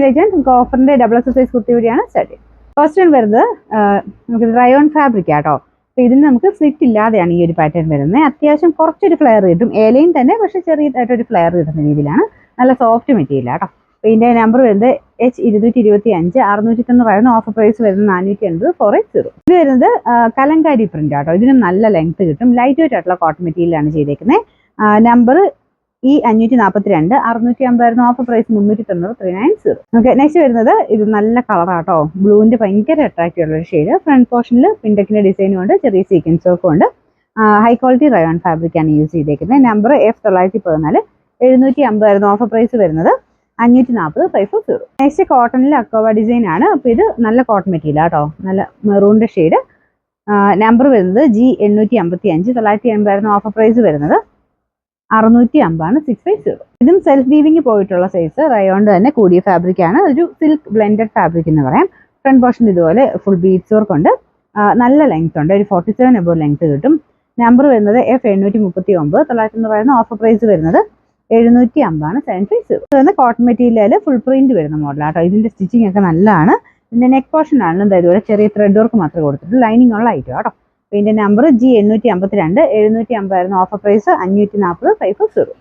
Legend നമുക്ക് ഓഫറിന്റെ double X size kurti കൂടിയാണ് start ചെയ്യുന്നത്. ഫസ്റ്റ് വൺ വരുന്നത് നമുക്ക് റയോൺ ഫാബ്രിക് ആട്ടോ. അപ്പോൾ ഇതിന് നമുക്ക് സ്ലിറ്റ് ഇല്ലാതെയാണ് ഈ ഒരു പാറ്റേൺ വരുന്നത്. അത്യാവശ്യം കുറച്ചൊരു ഫ്ലെയർ കിട്ടും, ഏലയും തന്നെ, പക്ഷെ ചെറിയതായിട്ടൊരു ഫ്ലെയർ കിട്ടുന്ന രീതിയിലാണ്. നല്ല സോഫ്റ്റ് മെറ്റീരിയൽ ആട്ടോ. അപ്പോൾ ഇതിന്റെ നമ്പർ വരുന്നത് H225 690 ഓഫർ പ്രൈസ് വരുന്നത് 480 480. ഇത് വരുന്നത് കലങ്കാരി പ്രിന്റ് ആട്ടോ. ഇതിനും നല്ല ലെങ്ത് കിട്ടും, ലൈറ്റ് വെയിറ്റ് ആയിട്ടുള്ള കോട്ടൺ മെറ്റീരിയലാണ് ചെയ്തേക്കുന്നത്. Number E542 650 offer price 390 390. Okay, next വരുന്നത് ഇത് നല്ല കളറാട്ടോ, ബ്ലൂവിന്റെ ഭയങ്കര അട്രാക്റ്റീവ് ഉള്ള ഒരു ഷെയ്ഡ്. ഫ്രണ്ട് പോർഷനിൽ പിൻടെക്കിന്റെ ഡിസൈനും ഉണ്ട്, ചെറിയ സീക്വൻസ് വർക്കും ഉണ്ട്. ഹൈ ക്വാളിറ്റി റയോൺ ഫാബ്രിക് ആണ് യൂസ് ചെയ്തേക്കുന്നത്. നമ്പർ F914 750 ഓഫർ പ്രൈസ് വരുന്നത് 540 540. നെക്സ്റ്റ് കോട്ടണിൽ അക്കോവ ഡിസൈൻ ആണ്. അപ്പോൾ ഇത് നല്ല കോട്ടൺ മെറ്റീരിയൽ ആട്ടോ, നല്ല മെറൂണിന്റെ ഷെയ്ഡ്. നമ്പർ വരുന്നത് G855 980 ഓഫർ പ്രൈസ് വരുന്നത് 650 650. ഇതും സെൽഫ് വീവിങ് പോയിട്ടുള്ള സൈസ്, റയോണ്ട് തന്നെ കൂടിയ ഫാബ്രിക് ആണ്. ഒരു സിൽക്ക് ബ്ലെൻഡഡ് ഫാബ്രിക് എന്ന് പറയാം. ഫ്രണ്ട് പോർഷൻ ഇതുപോലെ ഫുൾ ബീഡ്സ് വർക്ക് ഉണ്ട്, നല്ല ലെങ്ത് ഉണ്ട്, ഒരു 47 എബോ ലെങ്ത് കിട്ടും. നമ്പർ വരുന്നത് F839 990 ഓഫർ പ്രൈസ് വരുന്നത് 750 750. കോട്ടൺ മെറ്റീരിയൽ ഫുൾ പ്രിന്റ് വരുന്ന മോഡലാട്ടോ. ഇതിന്റെ സ്റ്റിച്ചിങ് ഒക്കെ നല്ലതാണ്. ഇതിന്റെ നെക്ക് പോർഷൻ ആണ് ഇതുപോലെ ചെറിയ ത്രെഡ് വർക്ക് മാത്രമേ കൊടുത്തിട്ടുള്ളൂ, ലൈനിങ് ഉള്ള ഐറ്റം ആട്ടോ. ഇതിന്റെ നമ്പർ G852 750 ഓഫർ പ്രൈസ് 540 540.